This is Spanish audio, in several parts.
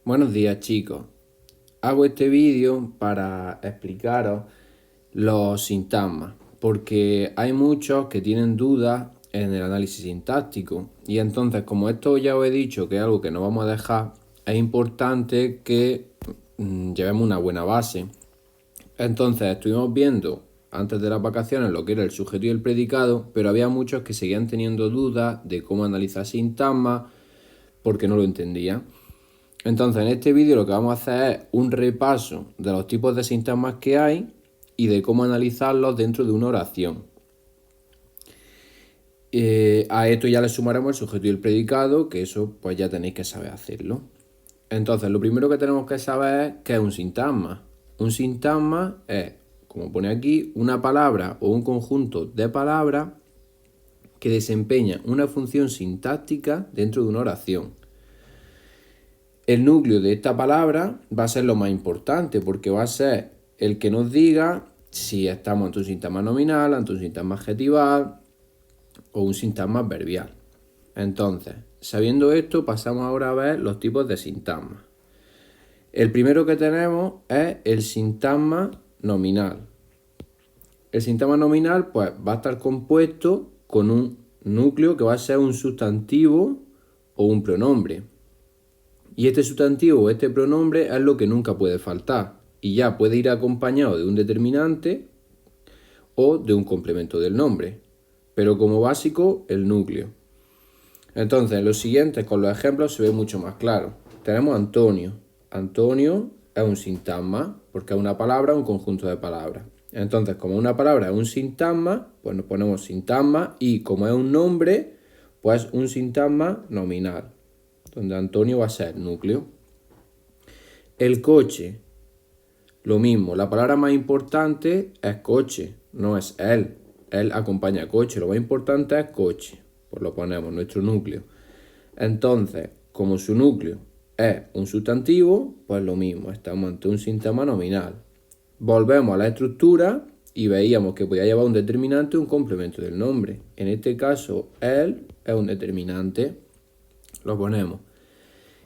Buenos días, chicos. Hago este vídeo para explicaros los sintagmas, porque hay muchos que tienen dudas en el análisis sintáctico. Y entonces, como esto ya os he dicho que es algo que no vamos a dejar, es importante que llevemos una buena base. Entonces, estuvimos viendo antes de las vacaciones lo que era el sujeto y el predicado, pero había muchos que seguían teniendo dudas de cómo analizar sintagmas porque no lo entendían. Entonces, en este vídeo lo que vamos a hacer es un repaso de los tipos de sintagmas que hay y de cómo analizarlos dentro de una oración. A esto ya le sumaremos el sujeto y el predicado, que eso pues ya tenéis que saber hacerlo. Entonces, lo primero que tenemos que saber es qué es un sintagma. Un sintagma es, como pone aquí, una palabra o un conjunto de palabras que desempeña una función sintáctica dentro de una oración. El núcleo de esta palabra va a ser lo más importante porque va a ser el que nos diga si estamos ante un sintagma nominal, ante un sintagma adjetival o un sintagma adverbial. Entonces, sabiendo esto, pasamos ahora a ver los tipos de sintagmas. El primero que tenemos es el sintagma nominal. El sintagma nominal pues, va a estar compuesto con un núcleo que va a ser un sustantivo o un pronombre. Y este sustantivo o este pronombre es lo que nunca puede faltar y ya puede ir acompañado de un determinante o de un complemento del nombre, pero como básico el núcleo. Entonces, los siguientes con los ejemplos se ve mucho más claro. Tenemos Antonio. Antonio es un sintagma porque es una palabra, un conjunto de palabras. Entonces, como una palabra es un sintagma, pues nos ponemos sintagma y como es un nombre, pues un sintagma nominal, donde Antonio va a ser núcleo. El coche, lo mismo, la palabra más importante es coche, no es él. Él acompaña coche, lo más importante es coche, pues lo ponemos, nuestro núcleo. Entonces, como su núcleo es un sustantivo, pues lo mismo, estamos ante un sintagma nominal. Volvemos a la estructura y veíamos que podía llevar un determinante o un complemento del nombre. En este caso, él es un determinante, lo ponemos.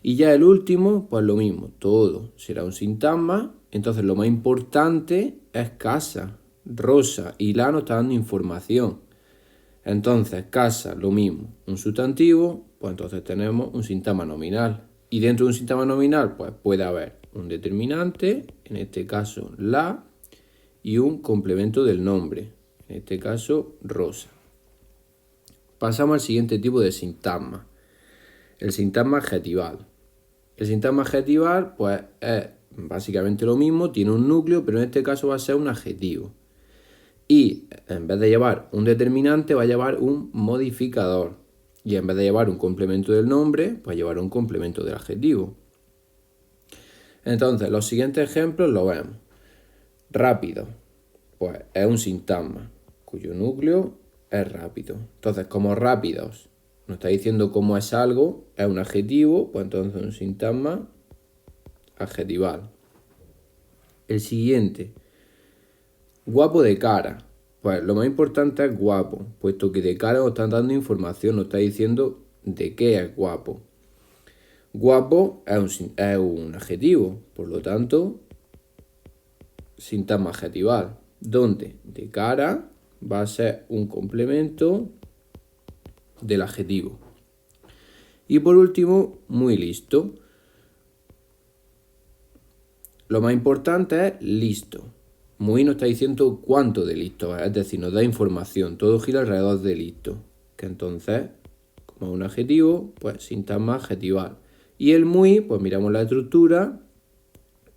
Y ya el último, pues lo mismo, todo será un sintagma. Entonces lo más importante es casa. Rosa y la nos está dando información. Entonces casa, lo mismo, un sustantivo, pues entonces tenemos un sintagma nominal. Y dentro de un sintagma nominal, pues puede haber un determinante, en este caso la, y un complemento del nombre, en este caso rosa. Pasamos al siguiente tipo de sintagma, el sintagma adjetival. El sintagma adjetival pues es básicamente lo mismo, tiene un núcleo, pero en este caso va a ser un adjetivo. Y en vez de llevar un determinante va a llevar un modificador. Y en vez de llevar un complemento del nombre, va a llevar un complemento del adjetivo. Entonces, los siguientes ejemplos los vemos. Rápido, pues es un sintagma cuyo núcleo es rápido. Entonces, como rápidos nos está diciendo cómo es algo, es un adjetivo, pues entonces un sintagma adjetival. El siguiente, guapo de cara. Pues lo más importante es guapo, puesto que de cara nos están dando información, nos está diciendo de qué es guapo. Guapo es un adjetivo, por lo tanto, sintagma adjetival, donde de cara va a ser un complemento del adjetivo. Y por último, muy listo. Lo más importante es listo. Muy nos está diciendo cuánto de listo es decir, nos da información. Todo gira alrededor de listo. Que entonces, como es un adjetivo, pues sintagma adjetival. Y el muy, pues miramos la estructura,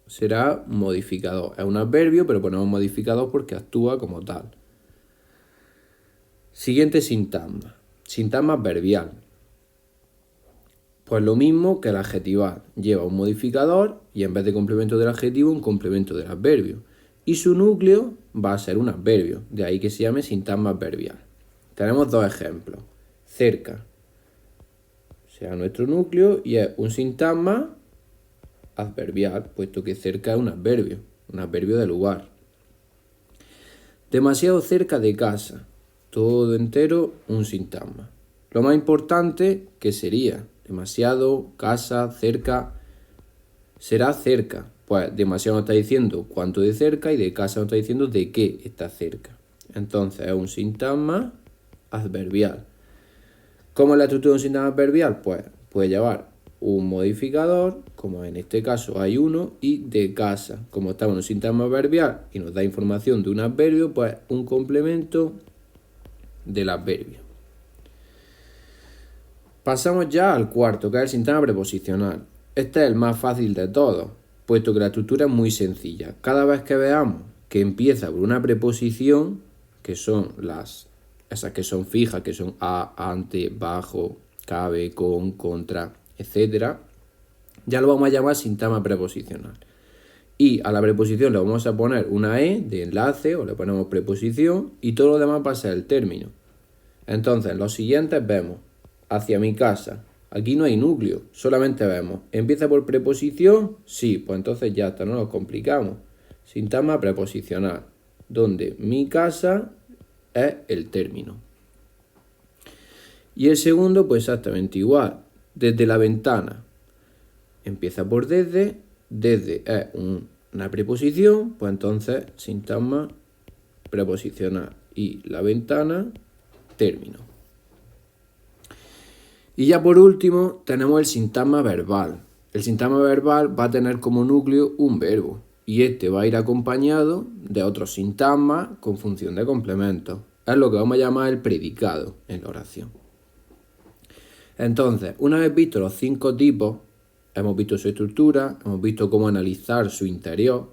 será modificador. Es un adverbio, pero ponemos modificador porque actúa como tal. Siguiente sintagma. Sintagma adverbial. Pues lo mismo que el adjetival. Lleva un modificador y en vez de complemento del adjetivo, un complemento del adverbio. Y su núcleo va a ser un adverbio. De ahí que se llame sintagma adverbial. Tenemos dos ejemplos. Cerca sea nuestro núcleo y es un sintagma adverbial, puesto que cerca es un adverbio de lugar. Demasiado cerca de casa. Todo entero un sintagma. Lo más importante, ¿qué sería? Demasiado, casa, cerca. será cerca. Pues demasiado nos está diciendo cuánto de cerca y de casa nos está diciendo de qué está cerca. Entonces es un sintagma adverbial. ¿Cómo es la estructura de un sintagma adverbial? Pues puede llevar un modificador, como en este caso hay uno, y de casa. Como estamos en un sintagma adverbial y nos da información de un adverbio, pues un complemento del adverbio. Pasamos ya al cuarto, que es el sintagma preposicional. Este es el más fácil de todos, puesto que la estructura es muy sencilla. Cada vez que veamos que empieza por una preposición, que son esas que son fijas, que son a, ante, bajo, cabe, con, contra, etc., ya lo vamos a llamar sintagma preposicional. Y a la preposición le vamos a poner una E de enlace, o le ponemos preposición, y todo lo demás va a ser el término. Entonces, los siguientes vemos hacia mi casa. Aquí no hay núcleo, solamente vemos. ¿Empieza por preposición? Sí, pues entonces ya está, no nos complicamos. Sintagma preposicional, donde mi casa es el término. Y el segundo, pues exactamente igual. Desde la ventana. Empieza por desde. Desde es una preposición, pues entonces sintagma preposicional. Y la ventana, término. Y ya por último tenemos el sintagma verbal. El sintagma verbal va a tener como núcleo un verbo y este va a ir acompañado de otros sintagmas con función de complemento. Es lo que vamos a llamar el predicado en la oración. Entonces, una vez visto los 5 tipos, hemos visto su estructura, hemos visto cómo analizar su interior.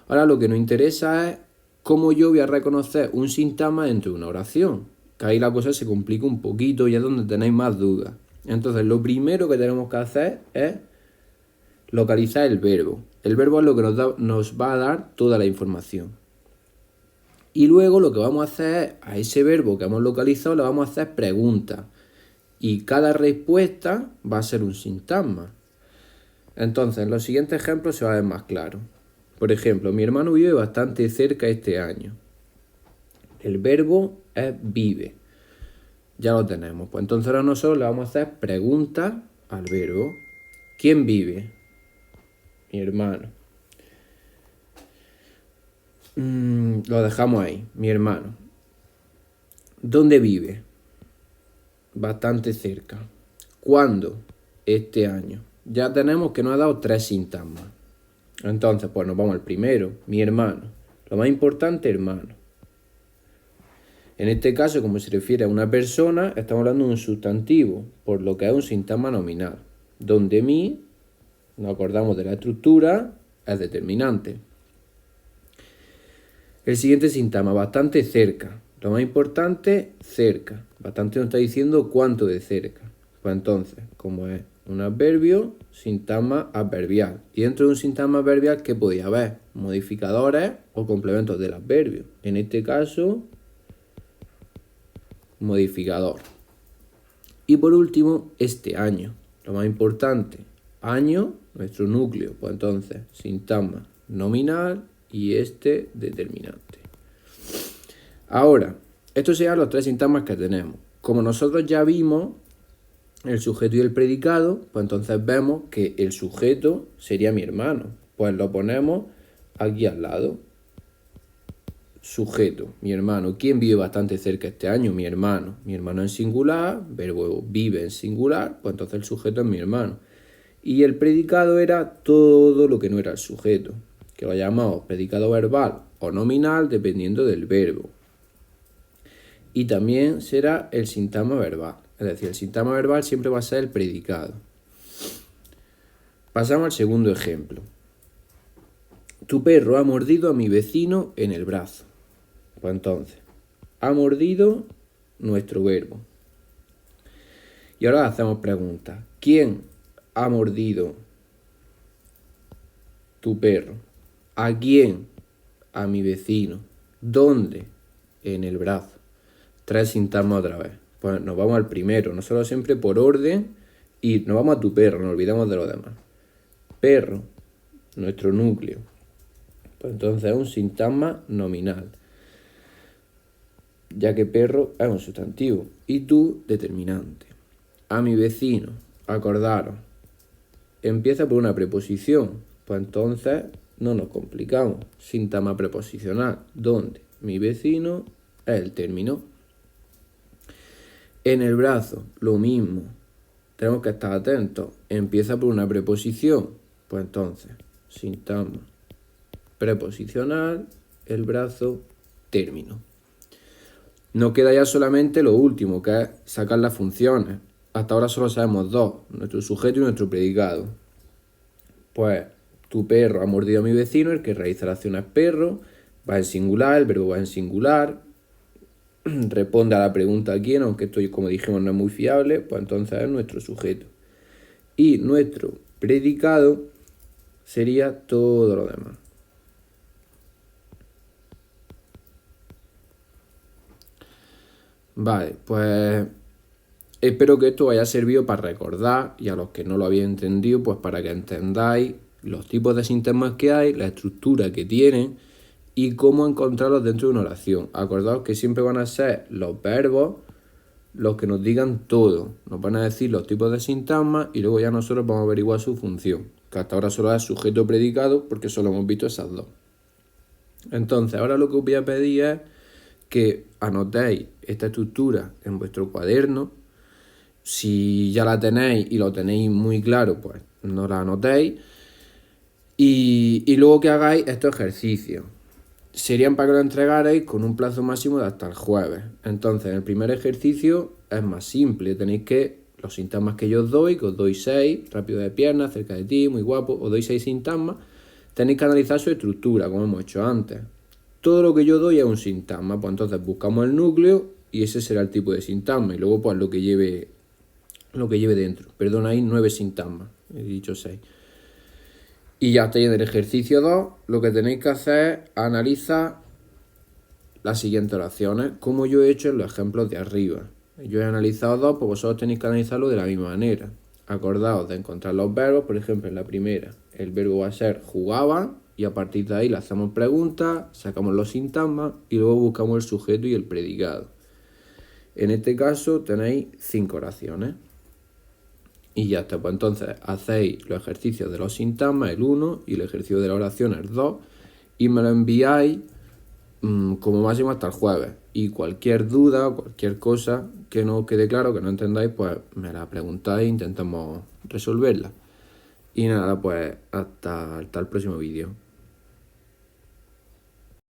Ahora lo que nos interesa es cómo yo voy a reconocer un sintagma dentro de una oración. Que ahí la cosa se complica un poquito y es donde tenéis más dudas. Entonces, lo primero que tenemos que hacer es localizar el verbo. El verbo es lo que nos va a dar toda la información. Y luego lo que vamos a hacer es, a ese verbo que hemos localizado, le vamos a hacer preguntas. Y cada respuesta va a ser un sintagma. Entonces, en los siguientes ejemplos se va a ver más claro. Por ejemplo, mi hermano vive bastante cerca este año. El verbo es vive. Ya lo tenemos. Pues entonces ahora nosotros le vamos a hacer preguntas al verbo. ¿Quién vive? Mi hermano. Lo dejamos ahí. Mi hermano. ¿Dónde vive? Bastante cerca. ¿Cuándo? Este año. Ya tenemos que nos ha dado 3 sintagmas. Entonces, pues nos vamos al primero. Mi hermano. Lo más importante, hermano. En este caso, como se refiere a una persona, estamos hablando de un sustantivo, por lo que es un sintagma nominal, donde mi, nos acordamos de la estructura, es determinante. El siguiente sintagma, bastante cerca. Lo más importante, cerca. Bastante nos está diciendo cuánto de cerca. Pues entonces, como es un adverbio, sintagma adverbial. Y dentro de un sintagma adverbial, ¿qué podía haber? Modificadores o complementos del adverbio. En este caso, modificador. Y por último, este año. Lo más importante, año, nuestro núcleo. Pues entonces, sintagma nominal y este determinante. Ahora, estos serían los 3 sintagmas que tenemos. Como nosotros ya vimos el sujeto y el predicado, pues entonces vemos que el sujeto sería mi hermano. Pues lo ponemos aquí al lado. Sujeto, mi hermano. ¿Quién vive bastante cerca este año? Mi hermano. Mi hermano en singular, verbo vive en singular, pues entonces el sujeto es mi hermano. Y el predicado era todo lo que no era el sujeto, que lo llamamos predicado verbal o nominal dependiendo del verbo. Y también será el sintagma verbal, es decir, el sintagma verbal siempre va a ser el predicado. Pasamos al segundo ejemplo. Tu perro ha mordido a mi vecino en el brazo. Pues entonces, ha mordido nuestro verbo. Y ahora hacemos preguntas. ¿Quién ha mordido tu perro? ¿A quién? A mi vecino. ¿Dónde? En el brazo. 3 sintagmas otra vez. Pues nos vamos al primero. Nosotros siempre por orden y nos vamos a tu perro, no olvidemos de los demás. Perro, nuestro núcleo. Pues entonces es un sintagma nominal, ya que perro es un sustantivo. Y tú, determinante. A mi vecino, acordaros, empieza por una preposición. Pues entonces no nos complicamos. Sintagma preposicional, donde mi vecino es el término. En el brazo, lo mismo. Tenemos que estar atentos. Empieza por una preposición. Pues entonces, sintagma preposicional, el brazo, término. Nos queda ya solamente lo último, que es sacar las funciones. Hasta ahora solo sabemos dos, nuestro sujeto y nuestro predicado. Pues tu perro ha mordido a mi vecino, el que realiza la acción es perro, va en singular, el verbo va en singular, responde a la pregunta quién, aunque esto, como dijimos, no es muy fiable, pues entonces es nuestro sujeto. Y nuestro predicado sería todo lo demás. Vale, pues espero que esto haya servido para recordar, y a los que no lo habéis entendido, pues para que entendáis los tipos de sintagmas que hay, la estructura que tienen y cómo encontrarlos dentro de una oración. Acordaos que siempre van a ser los verbos los que nos digan todo. Nos van a decir los tipos de sintagmas y luego ya nosotros vamos a averiguar su función, que hasta ahora solo es sujeto predicado porque solo hemos visto esas dos. Entonces, ahora lo que os voy a pedir es que anotéis esta estructura en vuestro cuaderno. Si ya la tenéis y lo tenéis muy claro, pues no la anotéis. Y luego que hagáis estos ejercicios. Serían para que lo entregarais con un plazo máximo de hasta el jueves. Entonces, en el primer ejercicio es más simple. Tenéis que, los sintagmas que yo os doy, que os doy 6, rápido de pierna, cerca de ti, muy guapo, os doy 6 sintagmas, tenéis que analizar su estructura, como hemos hecho antes. Todo lo que yo doy es un sintagma, pues entonces buscamos el núcleo y ese será el tipo de sintagma. Y luego, pues lo que lleve dentro. Perdón, hay 9 sintagmas, he dicho 6. Y ya estáis en el ejercicio 2, lo que tenéis que hacer es analizar las siguientes oraciones, como yo he hecho en los ejemplos de arriba. Yo he analizado 2, pues vosotros tenéis que analizarlo de la misma manera. Acordaos de encontrar los verbos, por ejemplo, en la primera, el verbo va a ser jugaba, y a partir de ahí le hacemos preguntas, sacamos los sintagmas y luego buscamos el sujeto y el predicado. En este caso tenéis 5 oraciones. Y ya está, pues entonces hacéis los ejercicios de los sintagmas, el 1, y el ejercicio de la oración, el 2, y me lo enviáis como máximo hasta el jueves. Y cualquier duda, cualquier cosa que no quede claro, que no entendáis, pues me la preguntáis e intentamos resolverla. Y nada, pues hasta el próximo vídeo.